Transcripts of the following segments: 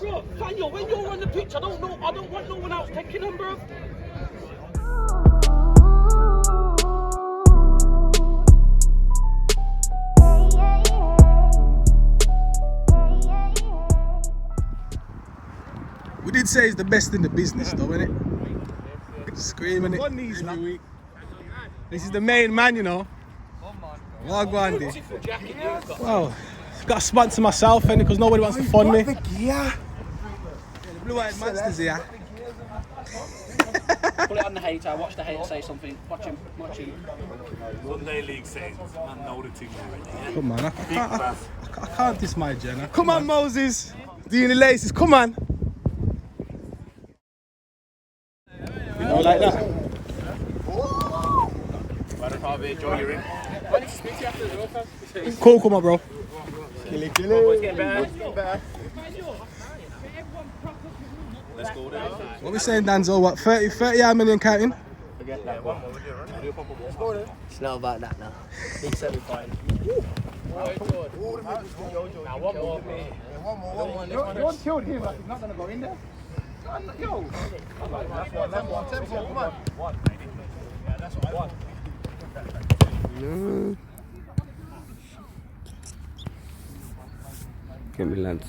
Bro, Daniel, when you're on the pitch, I don't want no one else taking them, bro. We did say he's the best in the business, though, innit? Screaming it every week. This is the main man, you know. Wagwan. Well, got to sponsor myself, innit? Because nobody wants to fund me. Yeah. The blue-eyed monsters here. Put it on the hater. Watch the hater say something. Watch him. Sunday League says, man, know the team already. Come on, I can't diss my Jenna. Come on, Moses. Doing the laces, come on. You know, like that. Cool, come on, bro. Kill it. It's getting better. Let's go there. What we saying, Danzo? What, 30 million counting? It's not about that now. He's semi-final. Now, one more. You want killed him, but he's not going to go in there. Yo. That's one. Come on. Yeah, that's one. No. Get me, lads.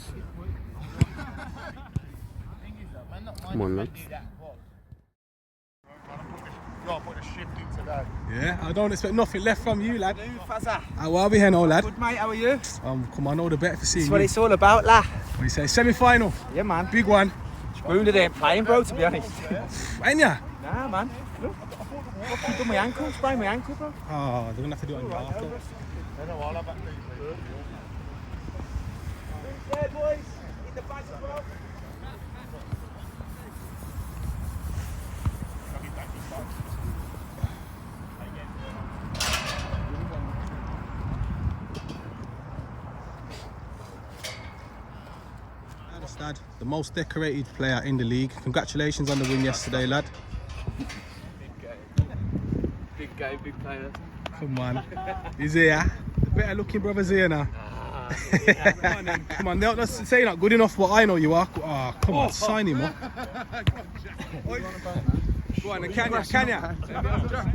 Come on, lads. Yeah, I don't expect nothing left from you, lad. How are we here now, lad? Good, mate. How are you? Come on, all the better for seeing That's you. what it's all about, lad. What do you say? Semi-final? Yeah, man. Big one. Wounded ain't playing, bro, to be honest. Ain't ya? Nah, man. Look. I've done my ankle. Sprained my ankle, bro. Oh, they're going to have to do it on your after. Yeah, boys. In the back, bro. Dad, the most decorated player in the league. Congratulations on the win yesterday, lad. Big game, big player. Come on. He's here. The better looking brother's here now. Come on, don't say you're not good enough, but I know you are. Oh, come on, sign him up. Go on, can ya? It's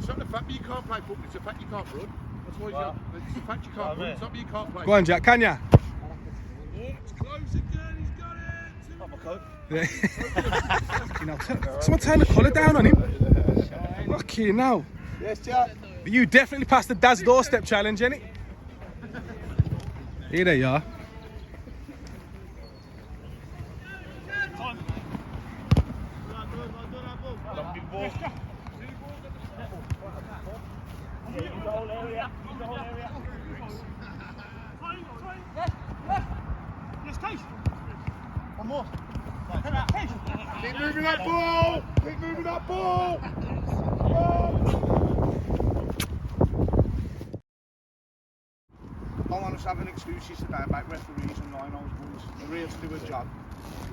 not the fact that you can't play football, it's the fact you can't run. That's why it's the fact you can't run, it's not that you can't play. Go on, Jack, can ya? It's close again, he's got it! You know, someone turn the colour down on him. Lucky now. Yes, Jack. You definitely passed the Dad's doorstep challenge, innit? Here they are. One more. Keep moving that ball! Keep moving that ball! I don't want us having excuses today about referees and linos, boys. They're here to do a job.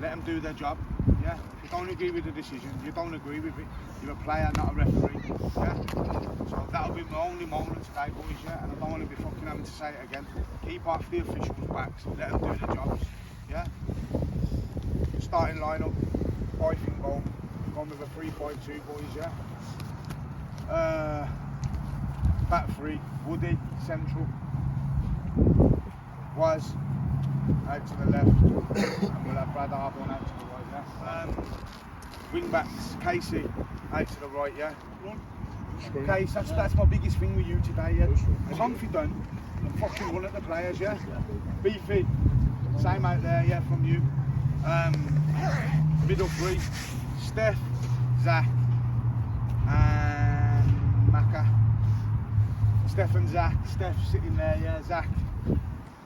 Let them do their job. Yeah? If you don't agree with the decision, you don't agree with it. You're a player, not a referee. Yeah? So that'll be my only moment today, boys. Yeah? And I don't want to be fucking having to say it again. Keep off the officials' backs. Let them do their jobs. Yeah? Starting lineup, I think going with a 3-5-2, boys. Yeah? Back three, Woody, central. Was out to the left, and we'll have Brad Arbon out to the right, yeah? Wing backs, Casey out to the right, yeah? Case, that's my biggest thing with you today, yeah? Confident and fucking run at the players, yeah? Beefy, same out there, yeah, from you. Middle three, Steph, Zach, and Maka. Steph and Zach, Steph sitting there, yeah, Zach.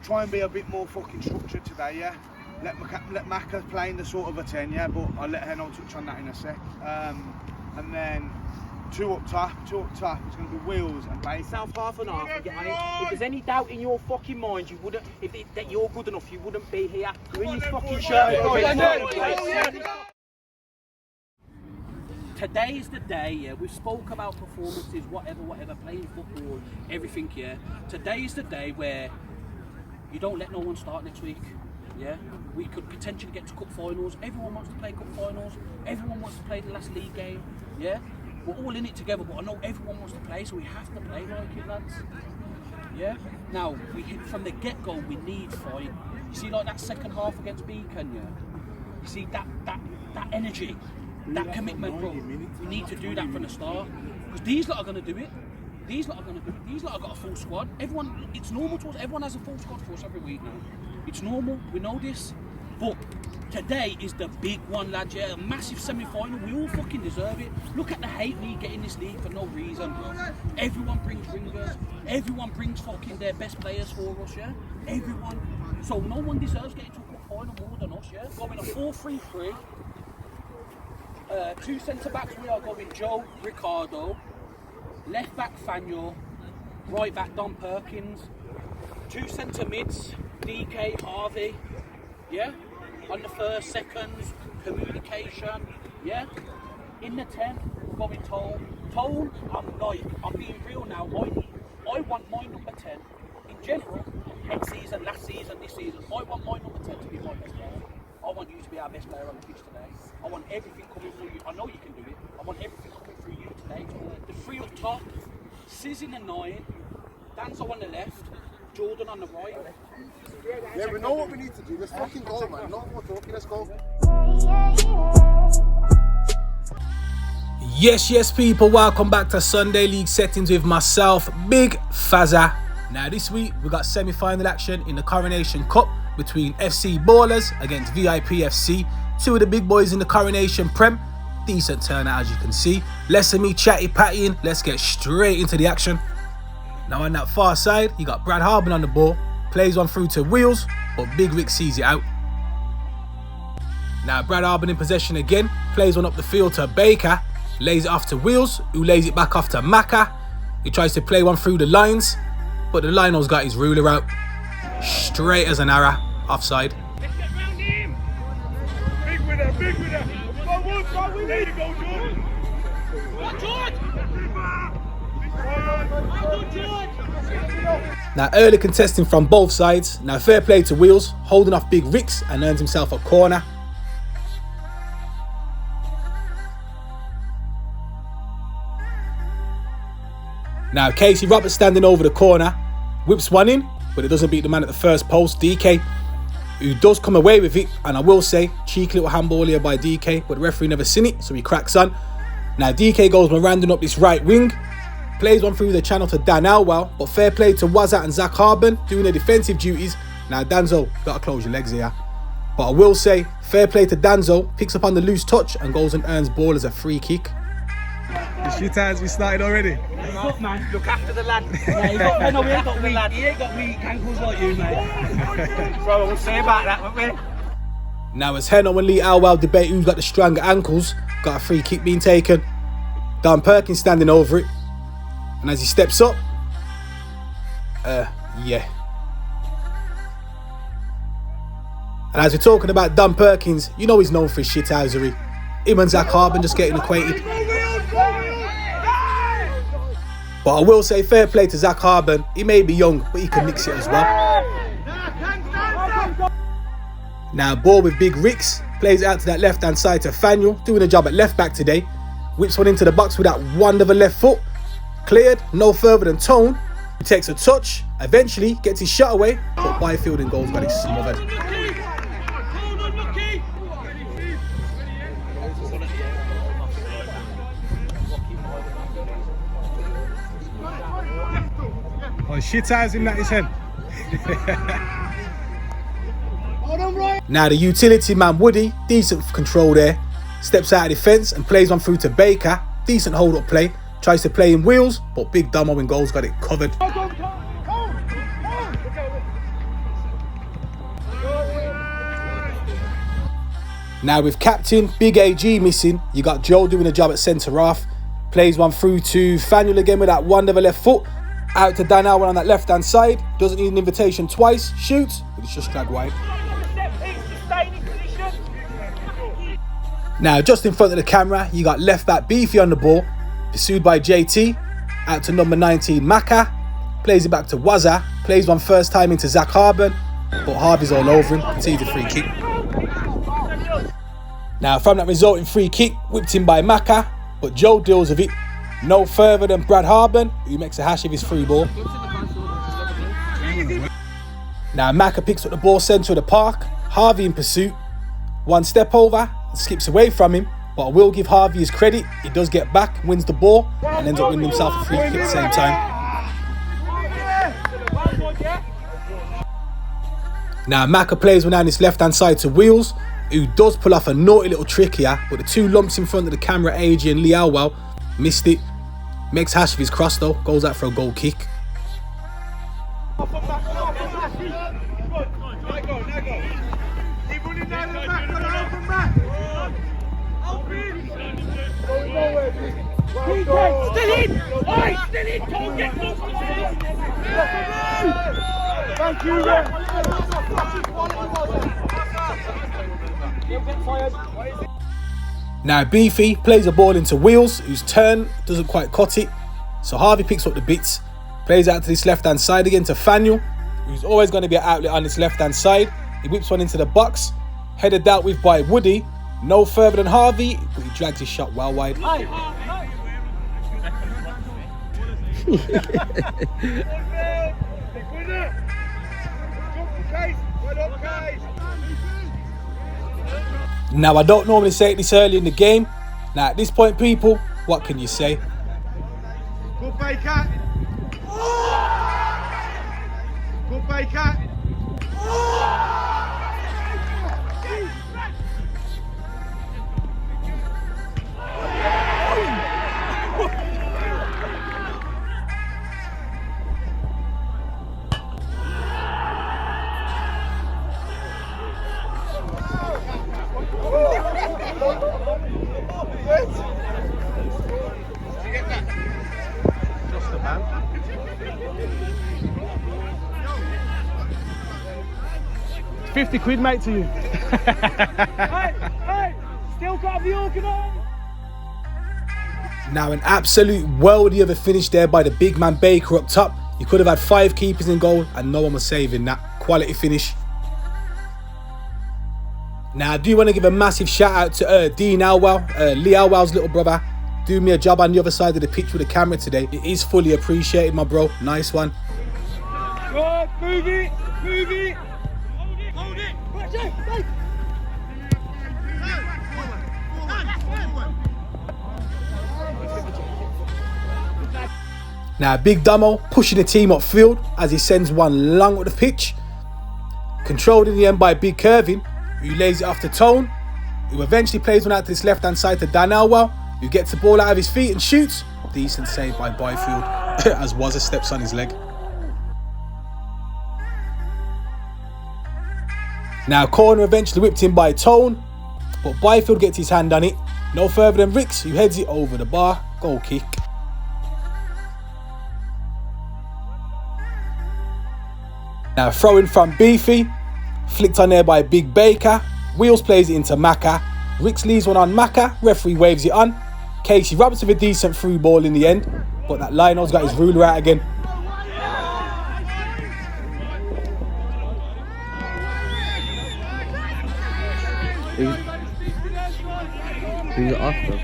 Try and be a bit more fucking structured today, yeah? Let Maka play in the sort of a 10, yeah? But I'll let Heno touch on that in a sec. And then two up top, it's going to be Wheels and Bates. South half and half and get on it. If there's any doubt in your fucking mind, you wouldn't, that you're good enough, you wouldn't be here. You're in this fucking shirt. Today is the day, yeah. We've spoke about performances, whatever, playing football, everything, yeah. Today is the day where you don't let no one start next week. Yeah, we could potentially get to cup finals. Everyone wants to play cup finals. Everyone wants to play the last league game. Yeah, we're all in it together, but I know everyone wants to play, so we have to play like it, lads. Yeah. Now from the get-go, we need fight. You see, like that second half against Beacon, yeah. You see that energy, that commitment, bro. We need to do that from the start because these lot are going to do it. These lot have got a full squad. Everyone, it's normal to us. Everyone has a full squad for us every week now. It's normal. We know this. But today is the big one, lads. Yeah, a massive semi-final. We all fucking deserve it. Look at the hate we get in this league for no reason, bro. Everyone brings ringers. Everyone brings fucking their best players for us, yeah? Everyone. So no one deserves getting to a cup final more than us, yeah? Going a 4-3-3. Two centre-backs, we are going Joe, Ricardo. Left back Faniel, right back Don Perkins, two centre mids, DK, Harvey, yeah? On the first, seconds, communication, yeah? In the 10, we're going Tone. Tone, I'm being real now, I want my number 10, in general, next season, last season, this season, I want my number 10 to be my best player. I want you to be our best player on the pitch today. I want everything coming through you. I know you can do it. I want everything coming through you today. The three up top, Sizz in the 9, Danzo on the left, Jordan on the right. Yeah, we know what we need to do. Let's fucking go, man. Not more talking. Let's go. Yes, people. Welcome back to Sunday League Settings with myself, Big Fazza. Now, this week we got semi-final action in the Coronation Cup between FC Ballerz against VIP FC. Two of the big boys in the Coronation Prem. Decent turnout, as you can see. Less of me chatty-pattying. Let's get straight into the action. Now on that far side, you got Brad Harbin on the ball. Plays one through to Wheels, but Big Rick sees it out. Now Brad Harbin in possession again. Plays one up the field to Baker. Lays it off to Wheels, who lays it back off to Maka. He tries to play one through the lines, but the Lionel's got his ruler out. Straight as an arrow, offside. Let's get round him. Big winner, big winner. Go, there you go, George. Go, George. Now early contesting from both sides. Now fair play to Wheels, holding off Big Ricks and earns himself a corner. Now Casey Roberts standing over the corner, whips one in, but it doesn't beat the man at the first post, DK, who does come away with it, and I will say, cheeky little handball here by DK, but the referee never seen it, so he cracks on. Now DK goes Miranding up this right wing, plays one through the channel to Dan Elwell, but fair play to Wazat and Zach Harbin doing their defensive duties. Now Danzo, gotta close your legs here. But I will say, fair play to Danzo, picks up on the loose touch and goes and earns ball as a free kick. The shit has we started already. Look, man, look after the lad. He ain't got weak ankles like you, mate. Bro, we'll say about that, won't we? Now as Heno and Lee Elwell debate who's got the stronger ankles, got a free kick being taken. Don Perkins standing over it. And as he steps up, yeah. And as we're talking about Don Perkins, you know he's known for his shithousery. Him and Zach Harbin just getting acquainted. But I will say fair play to Zach Harbin. He may be young, but he can mix it as well. Now ball with Big Ricks. Plays out to that left-hand side to Faniel, doing a job at left-back today. Whips one into the box with that wonderful left foot. Cleared, no further than Tone. He takes a touch, eventually gets his shot away, but Byfield and goals got it smothered. Oh, shit eyes in that his head. Now the utility man Woody, decent control there. Steps out of defence and plays one through to Baker. Decent hold up play. Tries to play in Wheels, but Big Dummo in goals got it covered. Now with captain Big AG missing, you got Joe doing a job at centre half. Plays one through to Faniel again with that wonderful left foot. Out to Dan Alwyn on that left hand side. Doesn't need an invitation twice. Shoots, but it's just dragged wide. Now just in front of the camera, you got left back Beefy on the ball. Pursued by JT. Out to number 19 Maka. Plays it back to Waza. Plays one first time into Zach Harbin. but Harvey's all over him, concedes a free kick. Now from that resulting free kick, whipped in by Maka, but Joe deals with it no further than Brad Harburn, who makes a hash of his free ball. Now Maka picks up the ball centre of the park, Harvey in pursuit, one step over, and skips away from him, but I will give Harvey his credit, he does get back, wins the ball, and ends up winning himself a free kick at the same time. Now Maka plays one down his left hand side to Wheels, who does pull off a naughty little trick here, but the two lumps in front of the camera, AJ and Liao, missed it. Makes hash of his cross though, goes out for a goal kick. Still in! Oi, still in! Don't get close to Thank you, Now Beefy plays a ball into Wheels, whose turn doesn't quite cut it. So Harvey picks up the bits, plays out to this left hand side again to Faniel, who's always going to be an outlet on this left hand side. He whips one into the box, headed dealt with by Woody, no further than Harvey, but he drags his shot well wide. Now I don't normally say this early in the game. Now at this point, people, what can you say? Good Baker. Good Baker. Just about. 50 quid, mate, to you. Hey, still got the organised. Now an absolute worldie of a finish there by the big man Baker up top. You could have had 5 keepers in goal and no one was saving that. Quality finish. Now I do want to give a massive shout out to Dean Alwell, Lee Alwell's little brother. Doing me a job on the other side of the pitch with the camera today. It is fully appreciated, my bro. Nice one. Good, move it, move it. Hold it. Now Big Damo pushing the team upfield as he sends one long up the pitch. Controlled in the end by Big Curvin, who lays it off to Tone, who eventually plays one out to this left hand side to Dan Elwell, who gets the ball out of his feet and shoots. Decent save by Byfield as Wazza steps on his leg. Now corner eventually whipped in by Tone, but Byfield gets his hand on it. No further than Ricks, who heads it over the bar. Goal kick. Now throwing from Beefy, flicked on there by Big Baker. Wheels plays it into Maka. Ricks leaves one on Maka, referee waves it on. Casey Roberts with a decent through ball in the end, but that Lionel's got his ruler out again. Who's after?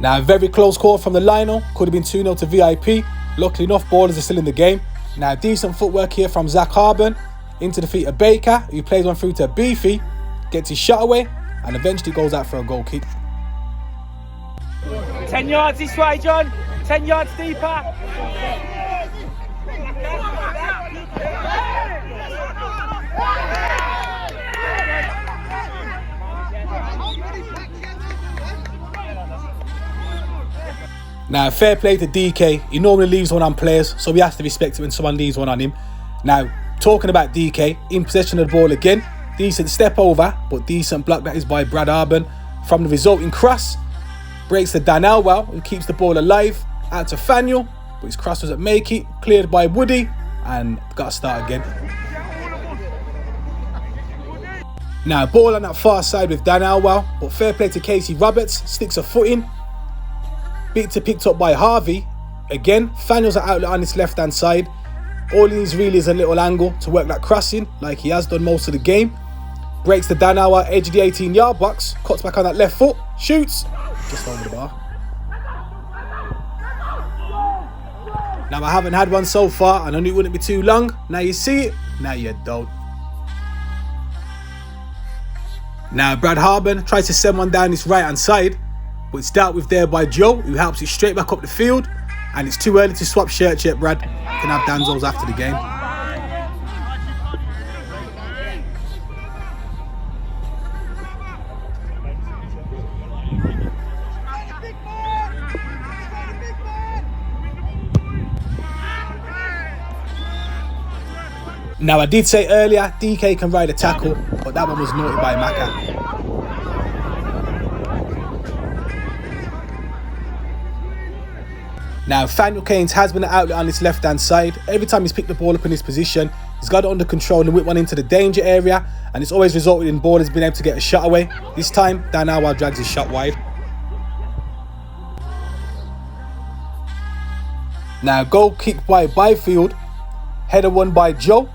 Now a very close call from the Lionel, could have been 2-0 to VIP. Luckily enough, ballers are still in the game. Now decent footwork here from Zach Harburn into the feet of Baker, who plays one through to Beefy, gets his shot away and eventually goes out for a goal kick. 10 yards this way, John. 10 yards deeper. Now fair play to DK, he normally leaves one on players, so we have to respect it when someone leaves one on him. Now talking about DK, in possession of the ball again, decent step over, but decent block that is by Brad Harburn. From the resulting cross, breaks to Dan Elwell, who keeps the ball alive, out to Faniel, but his cross doesn't make it, cleared by Woody, and got to start again. Now ball on that far side with Dan Elwell, but fair play to Casey Roberts, sticks a foot in. Victor picked up by Harvey, Again, Faniel's an outlet on his left hand side. All he needs really is a little angle to work that crossing, like he has done most of the game. Breaks the Danawa edge of the 18-yard box, cuts back on that left foot, shoots, just over the bar. Now I haven't had one so far, and I knew it wouldn't be too long. Now you see it, now you don't. Now Brad Harben tries to send one down his right hand side, but it's dealt with there by Joe, who helps it straight back up the field. And it's too early to swap shirts yet, Brad. You can have Danzo's after the game. Now I did say earlier, DK can ride a tackle, but that one was noted by Maka. Now, Faniel Keynes has been an outlet on his left-hand side. Every time he's picked the ball up in his position, he's got it under control and whipped one into the danger area, and it's always resulted in Ballerz being able to get a shot away. This time, Danawa drags his shot wide. Now, goal kick by Byfield. Header won by Joe.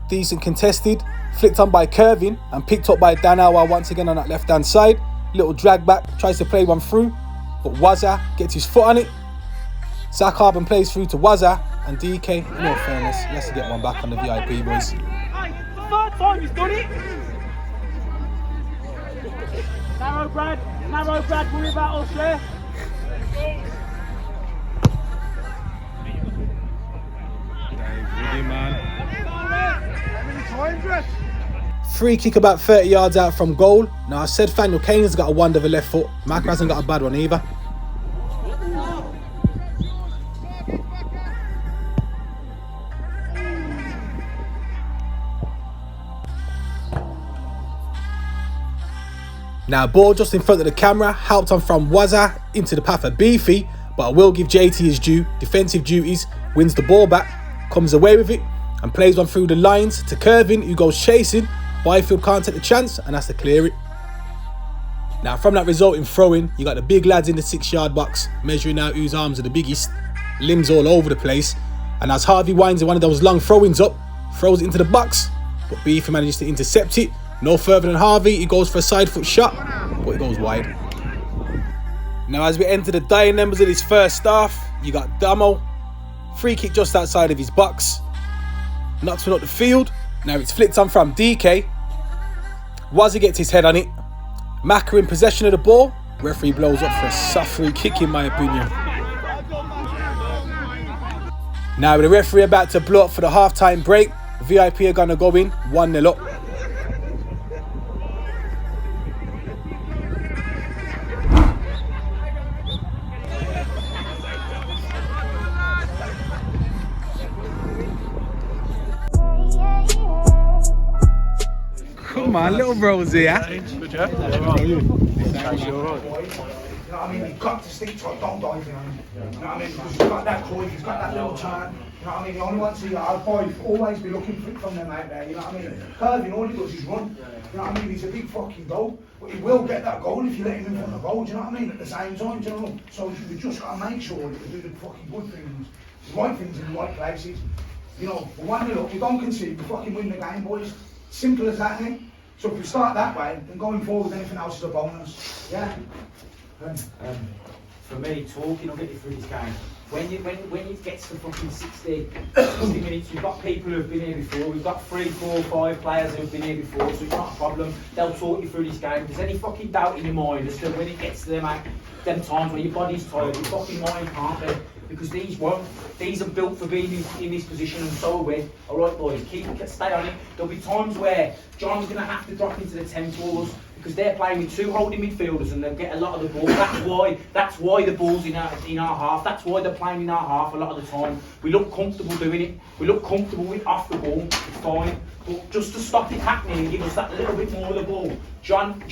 Decent contested. Flicked on by Kervin and picked up by Danawa once again on that left-hand side. Little drag back, tries to play one through, but Waza gets his foot on it. Zach Harben plays through to Waza, and DK, in all fairness, he has to get one back on the VIP, boys. Third time he's done it. Narrow Brad, worry about us, yeah? Free kick about 30 yards out from goal. Now I said Faniel Keynes has got a wonder of a left foot. Maka hasn't got a bad one either. Now ball just in front of the camera, helped on from Waza into the path of Beefy, but I will give JT his due. Defensive duties, wins the ball back, comes away with it, and plays one through the lines to Kervin, who goes chasing. Byfield can't take the chance and has to clear it. Now from that resulting throw-in, you got the big lads in the 6-yard box, measuring out whose arms are the biggest, limbs all over the place, and as Harvey winds in one of those long throw-ins up, throws it into the box, but Beefy manages to intercept it. No further than Harvey, he goes for a side foot shot, but it goes wide. Now as we enter the dying numbers of this first half, you got Damo, free kick just outside of his box, knocks one up the field. Now it's flicked on from DK, Wazzy gets his head on it, Maka in possession of the ball, referee blows up for a soft free kick in my opinion. Now with the referee about to blow up for the half-time break, VIP are going to go in 1-0 up. Come on, little bros here. Good job. You know what I mean? You've got to stick to it, don't dive in on him. You know what I mean? Because he's got that coin, he's got that little turn. You know what I mean? The only one to see hard boy, always be looking for it from them out there. You know what I mean? Curving, all he does is run. You know what I mean? He's a big fucking goal. But he will get that goal if you let him in front of the goal, do you know what I mean? At the same time, do you know? So we just got to make sure that we do the fucking good things, the right things in the right places. You know, but 1-0 up, we don't concede, we fucking win the game, boys. Simple as that, innit? So if we start that way, then going forward, anything else is a bonus. Yeah? For me, talking will get you through this game. When it gets to fucking 60 minutes, we've got people who've been here before. We've got 3, 4, 5 players who've been here before, so it's not a problem. They'll talk you through this game. If there's any fucking doubt in your mind as to when it gets to them times where your body's tired, your fucking mind can't be. Because these won't. These are built for being in this position, and so are we. All right, boys, stay on it. There'll be times where John's going to have to drop into the 10 forwards because they're playing with 2 holding midfielders and they'll get a lot of the ball. That's why the ball's in our half. That's why they're playing in our half a lot of the time. We look comfortable doing it. We look comfortable with off the ball. It's fine. But just to stop it happening and give us that little bit more of the ball, John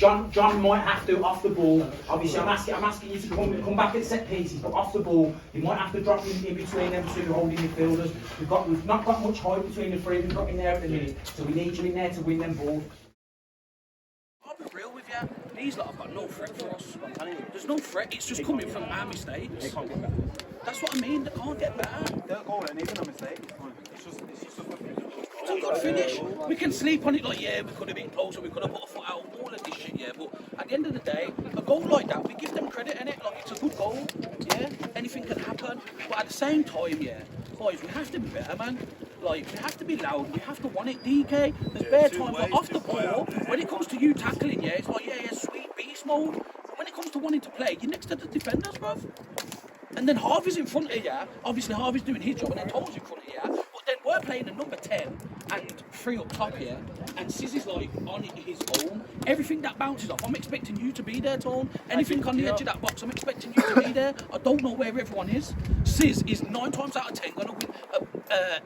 might have to off the ball. Obviously, I'm asking you to come back at set pieces, but off the ball, you might have to drop in between them 2 holding midfielders. We've not got much height between the 3 we've got in there at the minute, so we need you in there to win them balls. I'll be real with you. These lot have got no threat for us. I'm telling you, there's no threat. It's just coming from our mistakes. They can't get better. That's what I mean. They can't get better. Their goal ain't even a mistake. It's just a good finish. It's a good finish. We can sleep on it like, yeah, we could have been closer, we could have put a foot out, all of this shit, yeah. But at the end of the day, a goal like that, we give them credit in it. Like, it's a good goal, yeah. Anything can happen. But at the same time, yeah, guys, we have to be better, man. Like, we have to be loud, we have to want it. DK, there's bare times like off the ball, when it comes to you tackling, yeah, it's like, yeah, sweet beast mode. But when it comes to wanting to play, you're next to the defenders, bruv. And then Harvey's in front of you. Obviously, Harvey's doing his job, and then Tom's in front of you. But then we're playing a number 10 and 3 up top here, and Sis is like on it his own. Everything that bounces off, I'm expecting you to be there, Tom. Anything on the edge of that box, I'm expecting you to be there. I don't know where everyone is. Sis is 9 times out of 10 gonna win.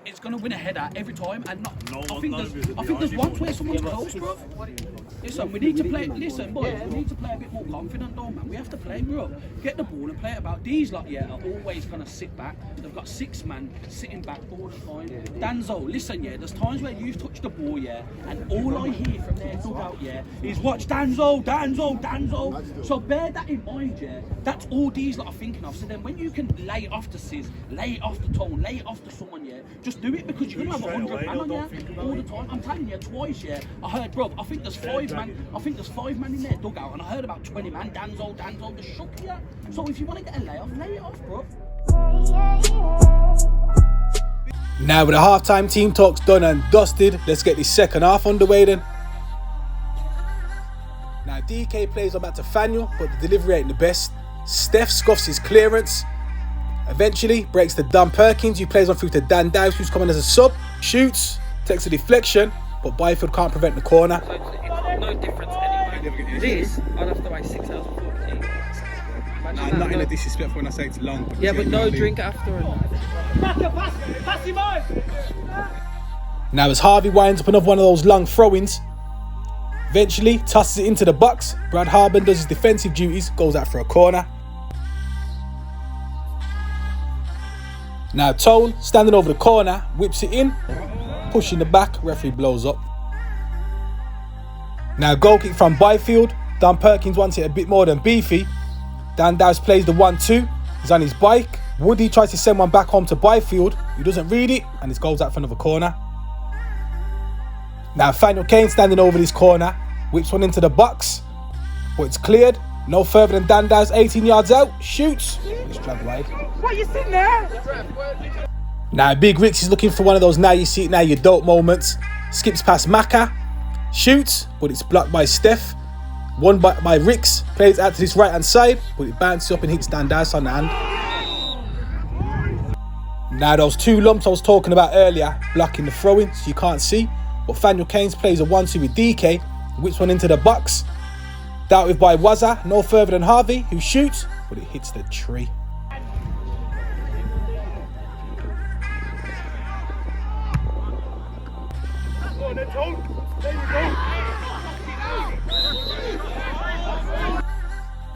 Is gonna win a header every time, and not. I think there's once where someone's close, bro. Listen, we need to play. Listen, boys, we need to play a bit more confident, though, man. We have to play, bro. Get the ball and play it about. These lot, yeah, are always gonna sit back. They've got 6 man sitting back all the time. Danzo, listen, yeah. There's times where you've touched the ball, yeah, and all I hear from their dugout, yeah, is watch Danzo, Danzo, Danzo. So bear that in mind, yeah. That's all these lot are thinking of. So then, when you can lay it off to Sis, lay it off to Tone, lay it off to someone, yeah, just do it because you're gonna have 100 man on you all the time. I'm telling you, twice, yeah. I heard, bro. I think there's 5 man. I think there's 5 man in their dugout, and I heard about 20 man. Danzo, Danzo, just shook you. So if you want to get a layoff, lay it off, bro. Now with the halftime team talks done and dusted, let's get this second half underway then. Now DK plays on back to Faniel, but the delivery ain't the best. Steph scuffs his clearance. Eventually breaks to Dan Perkins, who plays on through to Dan Dowse, who's coming as a sub. Shoots, takes a deflection, but Byfield can't prevent the corner. So it's no difference anyway. This, I'd have to wait 6 hours before I eat. Nah, not in a disrespectful when I say it's long. Yeah, but no drink after it. Now as Harvey winds up another one of those long throw-ins, eventually tosses it into the box. Brad Harben does his defensive duties, goes out for a corner. Now Tone, standing over the corner, whips it in, pushing the back, referee blows up. Now goal kick from Byfield. Dan Perkins wants it a bit more than beefy. Dan Dowse plays the 1-2. He's on his bike. Woody tries to send one back home to Byfield, who doesn't read it, and his goal's out for another corner. Now Faniel Kane standing over this corner, whips one into the box, but it's cleared. No further than Dan Dowse, 18 yards out, shoots. It's dragged wide. What, you sitting there? Now Big Ricks is looking for one of those now you see it, now you don't moments. Skips past Maka, shoots, but it's blocked by Steph. Won by Ricks, plays out to this right hand side, but it bounces up and hits Dan Dowse on the hand. Now those 2 lumps I was talking about earlier, blocking the throw-in, so you can't see. But Faniel Keynes plays a 1-2 with DK, whips one into the box. Dealt with by Wazza, no further than Harvey, who shoots, but it hits the tree.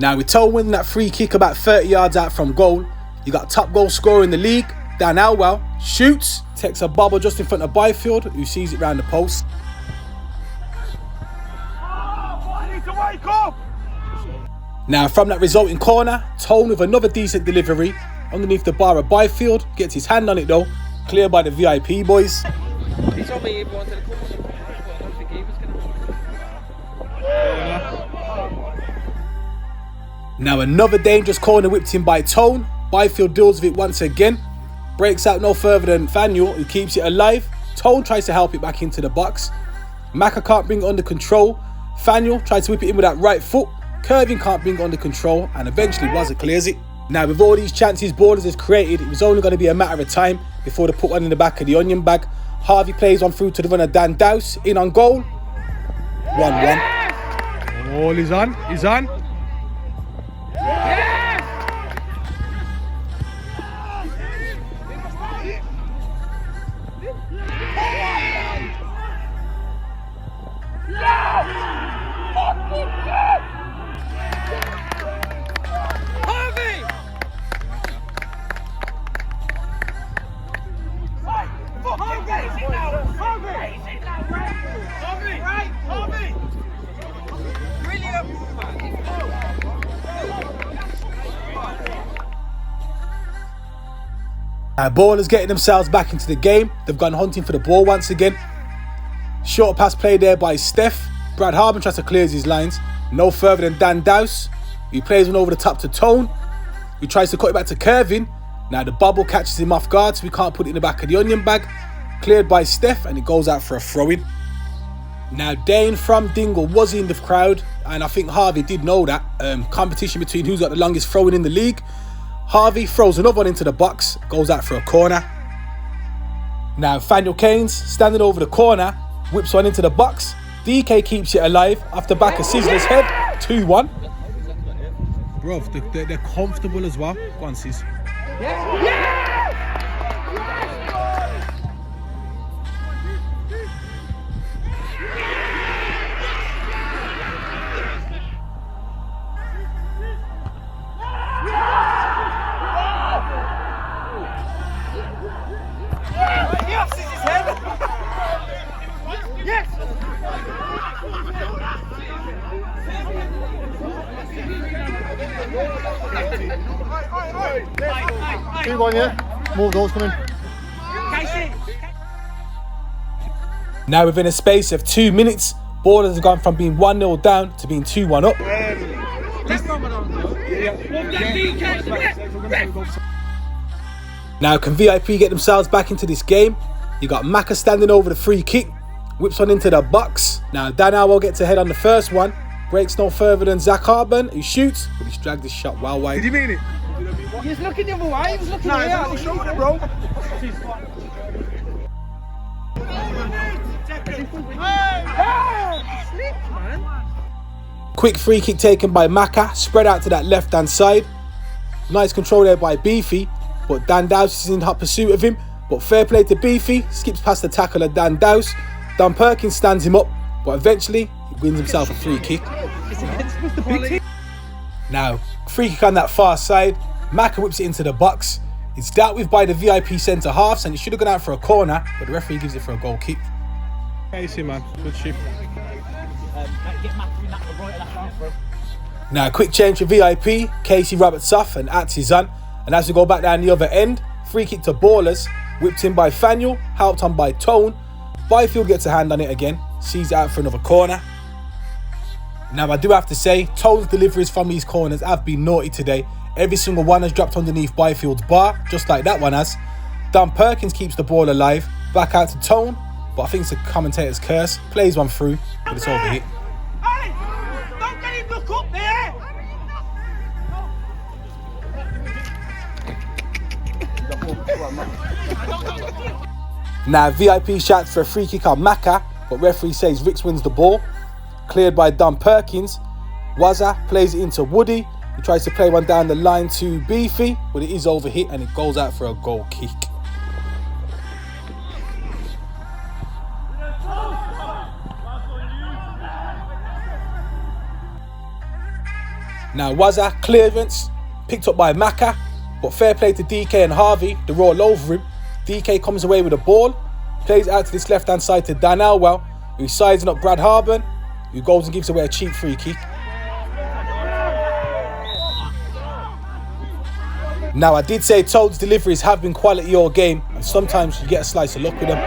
Now with Tone winning that free kick about 30 yards out from goal, you got top goal scorer in the league, Dan Elwell, shoots, takes a bobble just in front of Byfield, who sees it round the post. Now from that resulting corner, Tone with another decent delivery, underneath the bar of Byfield, gets his hand on it though, cleared by the VIP boys. He told me he wanted to come on, but I don't think he was going to. Now another dangerous corner whipped in by Tone. Byfield deals with it once again. Breaks out no further than Faniel, who keeps it alive. Tone tries to help it back into the box. Maka can't bring it under control. Faniel tries to whip it in with that right foot. Curving can't bring it under control, and eventually Wazza clears it. Now with all these chances Ballerz has created, it was only going to be a matter of time before they put one in the back of the onion bag. Harvey plays on through to the runner Dan Dowse, in on goal. 1-1. All is on, he's on. Ballerz getting themselves back into the game. They've gone hunting for the ball once again. Short pass played there by Steph. Brad Harben tries to clear his lines. No further than Dan Dowse. He plays one over the top to Tone, who tries to cut it back to Kervin. Now the bubble catches him off guard, so we can't put it in the back of the onion bag. Cleared by Steph, and it goes out for a throw-in. Now Dane from Dingle was in the crowd, and I think Harvey did know that. Competition between who's got the longest throwing in the league. Harvey throws another one into the box, goes out for a corner. Now Faniel Keynes standing over the corner, whips one into the box. DK keeps it alive off the back of Sizzler's head. 2-1. Bro, they're comfortable as well. Go on, Sis. More goals coming. Now within a space of 2 minutes, Ballerz have gone from being 1-0 down to being 2-1 up. Now can VIP get themselves back into this game? You got Maka standing over the free kick, whips one into the box. Now Dan Howell gets ahead on the first one, breaks no further than Zach Harben, who shoots, but he's dragged his shot well wide. Did you mean it? He's looking the other way, he was looking here. No, shoulder, bro. Quick free kick taken by Maka, spread out to that left hand side. Nice control there by Beefy, but Dan Dowse is in hot pursuit of him. But fair play to Beefy, skips past the tackle of Dan Dowse. Dan Perkins stands him up, but eventually he wins himself a free kick. Now, free kick on that far side. Maka whips it into the box. It's dealt with by the VIP centre halves, and it should have gone out for a corner, but the referee gives it for a goal kick. Casey, man, good shift. Now, quick change for VIP. Casey Roberts off and Ats is on. And as we go back down the other end, free kick to Ballerz, whipped in by Faniel, helped on by Tone. Byfield gets a hand on it again, sees it out for another corner. Now, I do have to say, Tone's deliveries from these corners have been naughty today. Every single one has dropped underneath Byfield's bar, just like that one has. Dan Perkins keeps the ball alive, back out to Tone, but I think it's a commentator's curse. Plays one through, but it's overhit. Hey! Don't get him look up there! Now VIP shouts for a free kick on Maka, but referee says Ricks wins the ball. Cleared by Dan Perkins. Waza plays it into Woody. He tries to play one down the line to Beefy, but it is overhit and it goes out for a goal kick. Now Waza clearance, picked up by Maka, but fair play to DK and Harvey, they roll over him. DK comes away with the ball, plays out to this left hand side to Dan Elwell, who's sizing up Brad Harben, who goes and gives away a cheap free kick. Now I did say Toad's deliveries have been quality all game, and sometimes you get a slice of luck with them.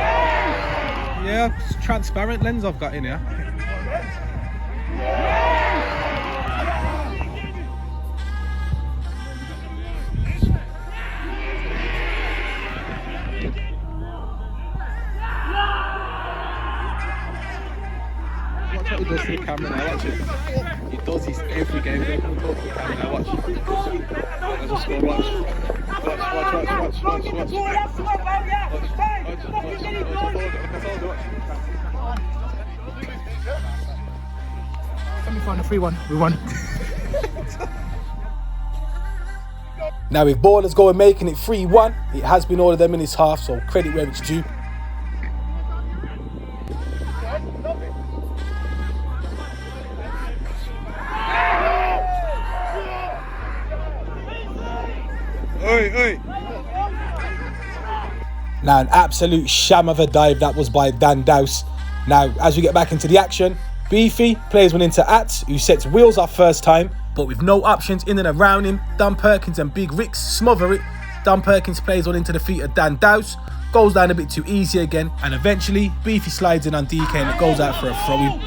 Yeah, it's transparent lens I've got in here. Watch what he does to the camera now, watch it. He does this every game, he'll come talk to the camera now, watch. There's a score, watch. Semi-final 3-1, we won. Now with Ballerz going making it 3-1, it has been all of them in his half, so credit where it's due. Now an absolute sham of a dive that was by Dan Dowse. Now as we get back into the action, Beefy plays one into Ats, who sets Wheels off first time, but with no options in and around him, Dan Perkins and Big Ricks smother it, Dan Perkins plays on into the feet of Dan Dowse, goes down a bit too easy again, and eventually Beefy slides in on DK and it goes out for a throw-in.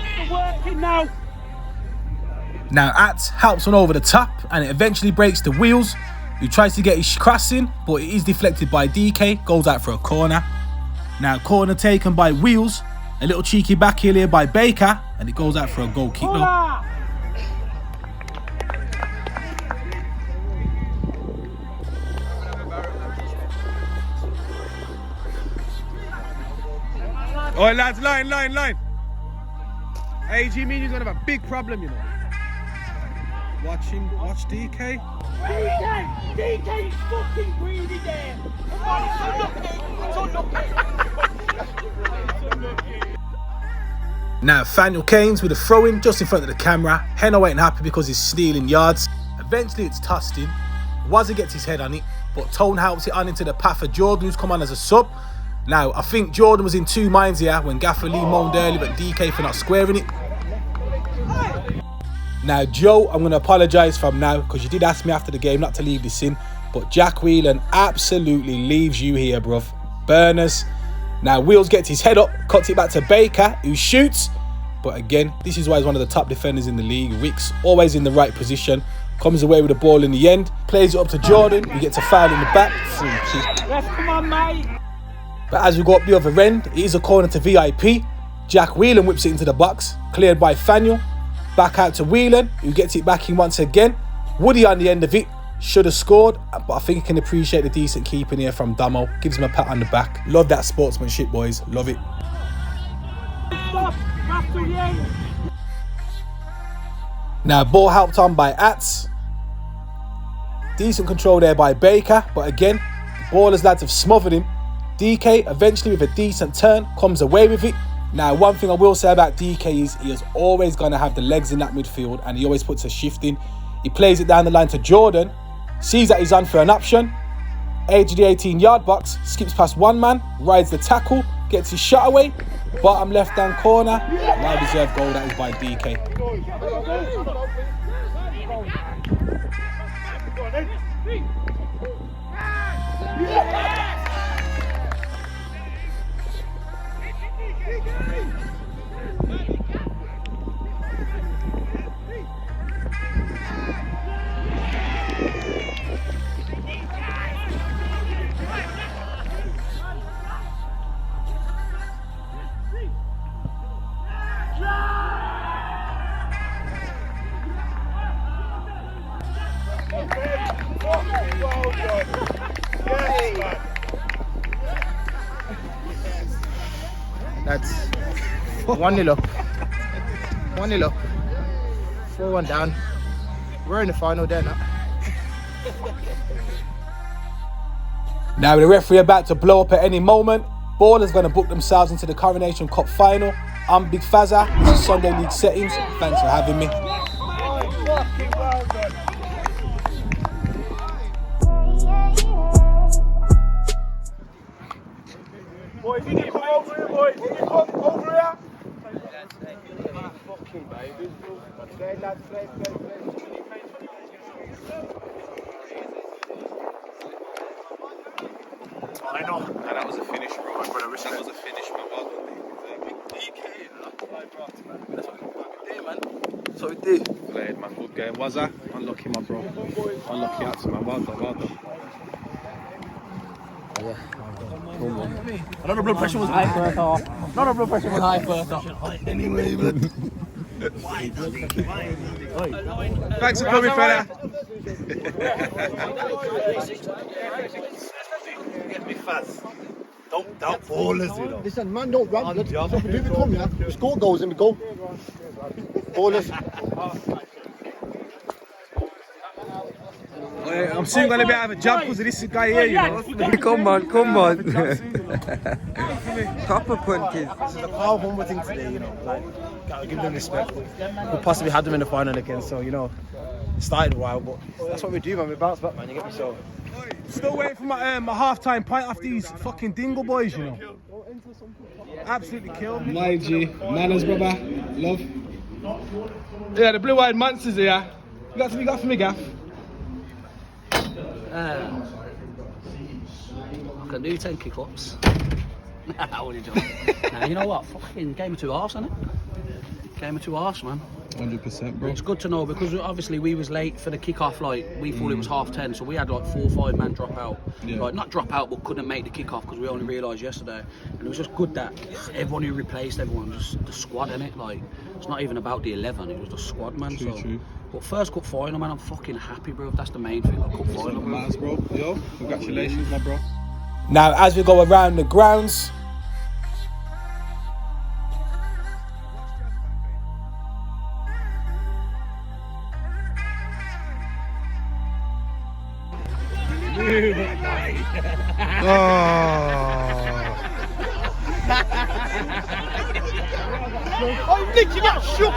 Now Ats helps one over the top and it eventually breaks the Wheels, who tries to get his cross in, but it is deflected by DK, goes out for a corner. Now corner taken by Wheels, a little cheeky back heel here by Baker, and it goes out for a goal kick though. Oh lads, line. AG Media's gonna have a big problem, you know. Watch DK. DK's fucking greedy there. It's unlucky. Now Nathaniel Keynes with a throw-in just in front of the camera. Heno ain't happy because he's stealing yards. Eventually it's tossed in. Wazza gets his head on it, but Tone helps it on into the path of Jordan, who's come on as a sub. Now I think Jordan was in two minds here when Gaffer Lee moaned early but DK for not squaring it. Now Joe, I'm going to apologise from now because you did ask me after the game not to leave this in, but Jack Whelan absolutely leaves you here, bruv. Burners. Now Wheels gets his head up, cuts it back to Baker, who shoots. But again, this is why he's one of the top defenders in the league. Wicks always in the right position, comes away with the ball in the end, plays it up to Jordan, who gets a foul in the back. Free kick. Come on, mate. But as we go up the other end, it is a corner to VIP. Jack Whelan whips it into the box, cleared by Faniel. Back out to Whelan, who gets it back in once again. Woody on the end of it, should have scored, but I think he can appreciate the decent keeping here from Damo. Gives him a pat on the back. Love that sportsmanship, boys. Love it. Now, ball helped on by Ats. Decent control there by Baker, but again, the Ballerz lads have smothered him. DK eventually with a decent turn comes away with it. Now one thing I will say about DK is he is always going to have the legs in that midfield and he always puts a shift in. He plays it down the line to Jordan, sees that he's on for an option, edge of the 18-yard box, skips past one man, rides the tackle, gets his shot away, bottom left-hand corner, well-deserved goal that is by DK. That's 1-0 up. 1-0 up. 4-1 down. We're in the final there now. Now with the referee about to blow up at any moment, Ballerz going to book themselves into the Coronation Cup final. I'm Big Fazza. This is Sunday League Settings. Thanks for having me. Boys, can you come over here, boys? Can you come over here? Fucking baby. Play, lads, play. I know. And that was a finish, bro. That was a finish, man. Well done. That's what we do. Played, man. Good game. Was that? Unlucky, man, bro. Unlucky out, man. Well done. Another blood pressure was high first half. Another blood pressure was high first half. Anyway, but... Thanks for coming, fella. Get me fast. Don't Ballerz, you know. Listen, man, don't run. We come here, we score goals and we go. Ballerz. I'm soon going to be out of a job because of this guy here, you know. Come on. Proper punches. This is a power humble thing today, you know. Like, gotta give them respect. We possibly had them in the final again, so you know, it started a while, but that's what we do, man. We bounce back, man. You get me? So. Still waiting for my half-time pint off these fucking dingle boys, you know. Absolutely killed me. My G, manners, brother. Love. Yeah, the blue-eyed monsters here. You got for me, Gaff? can do 10 kick-ups. Nah, what are you doing? Nah, you know what? Fucking game of two halves, isn't it? Game of two halves, man. 100%, bro. It's good to know because obviously we was late for the kick-off. Like we thought it was 10:30, so we had like 4 or 5 man drop out. Yeah. Like not drop out, but couldn't make the kick-off because we only realised yesterday. And it was just good that everyone who replaced everyone, just the squad, innit? Like it's not even about the 11; it was the squad, man. True. But first cup final, man, I'm fucking happy, bro. That's the main thing. Like, cup final, bro. Matters, bro. Yo, congratulations, my bro. Now, as we go around the grounds, I'm licking up shook.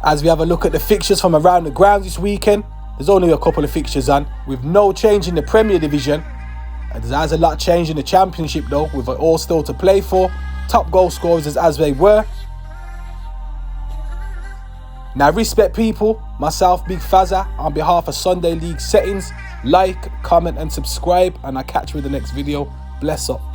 as we have a look at the fixtures from around the grounds this weekend, there's only a couple of fixtures on, with no change in the Premier Division. And there's a lot changed in the Championship though, with it all still to play for. Top goal scorers as they were. Now respect people, myself, Big Fazza, on behalf of Sunday League Settings, like, comment and subscribe, and I'll catch you in the next video. Bless up.